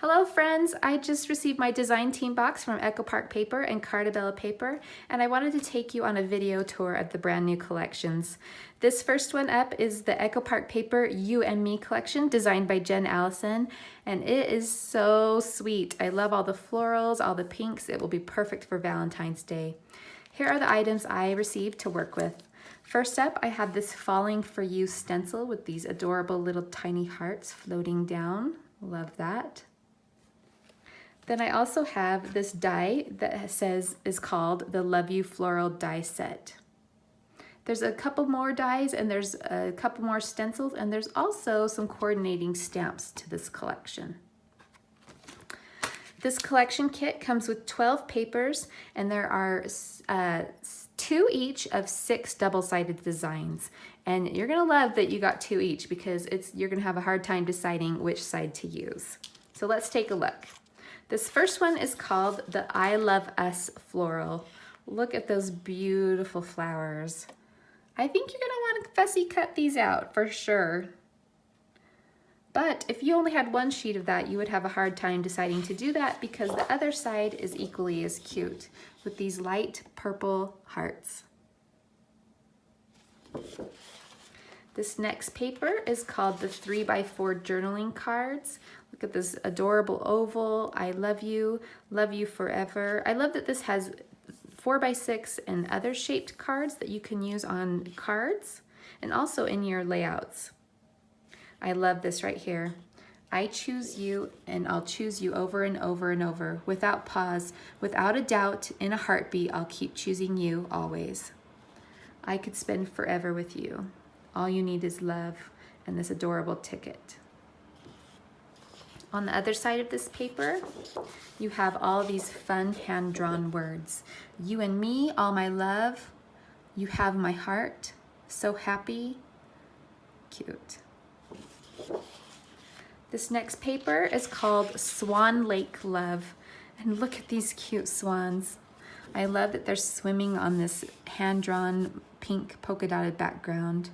Hello friends, I just received my design team box from Echo Park Paper and Cartabella Paper, and I wanted to take you on a video tour of the brand new collections. This first one up is the Echo Park Paper You and Me collection designed by Jen Allison, and it is so sweet. I love all the florals, all the pinks. It will be perfect for Valentine's Day. Here are the items I received to work with. First up, I have this Falling For You stencil with these adorable little tiny hearts floating down. Love that. Then I also have this die that is called the You Floral Die set. There's a couple more dies and there's a couple more stencils, and there's also some coordinating stamps to this collection. This collection kit comes with 12 papers, and there are 2 each of 6 double-sided designs. And you're gonna love that you got 2 each, because you're gonna have a hard time deciding which side to use. So let's take a look. This first one is called the I Love Us floral. Look at those beautiful flowers. I think you're gonna want to fussy cut these out for sure. But if you only had one sheet of that, you would have a hard time deciding to do that, because the other side is equally as cute with these light purple hearts. This next paper is called the 3x4 journaling cards. Look at this adorable oval. I love you forever. I love that this has 4x6 and other shaped cards that you can use on cards and also in your layouts. I love this right here. I choose you, and I'll choose you over and over and over, without pause, without a doubt, in a heartbeat. I'll keep choosing you always. I could spend forever with you. All you need is love and this adorable ticket. On the other side of this paper, you have all these fun hand-drawn words. You and me, all my love. You have my heart. So happy. Cute. This next paper is called Swan Lake Love. And look at these cute swans. I love that they're swimming on this hand-drawn pink polka-dotted background,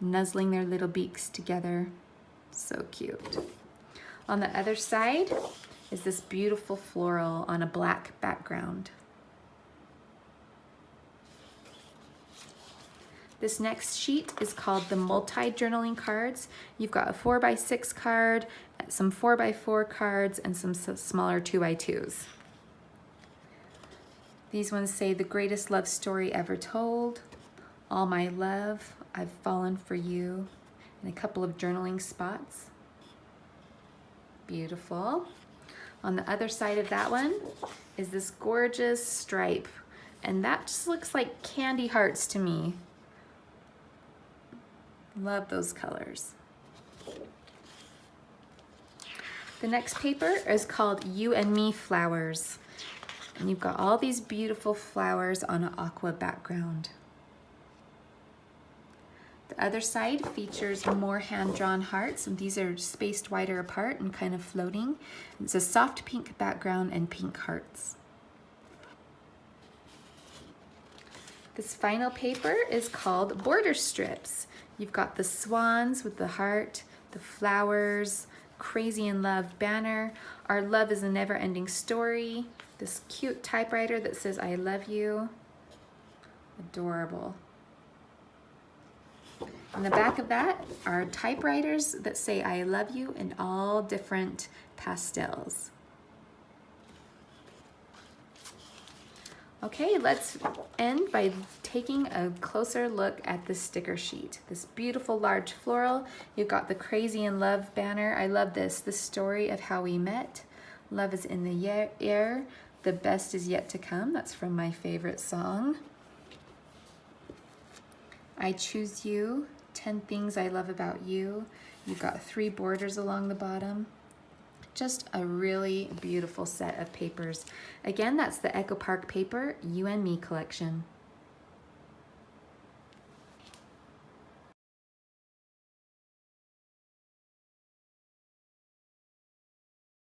nuzzling their little beaks together. So cute. On the other side is this beautiful floral on a black background. This next sheet is called the multi-journaling cards. You've got a 4x6 card, some 4x4 cards, and some smaller 2x2s. These ones say the greatest love story ever told, all my love, I've fallen for you, and a couple of journaling spots. Beautiful. On the other side of that one is this gorgeous stripe, and that just looks like candy hearts to me. Love those colors. The next paper is called You and Me Flowers, and you've got all these beautiful flowers on an aqua background. The other side features more hand-drawn hearts, and these are spaced wider apart and kind of floating. It's a soft pink background and pink hearts. This final paper is called Border Strips. You've got the swans with the heart, the flowers, Crazy in Love banner, Our Love is a Never-Ending Story, this cute typewriter that says I love you. Adorable. On the back of that are typewriters that say I love you in all different pastels. Okay, let's end by taking a closer look at the sticker sheet. This beautiful large floral. You've got the Crazy in Love banner. I love this. The story of how we met. Love is in the air. The best is yet to come. That's from my favorite song. I choose you. 10 things I love about you. You've got 3 borders along the bottom. Just a really beautiful set of papers. Again, that's the Echo Park Paper You and Me collection.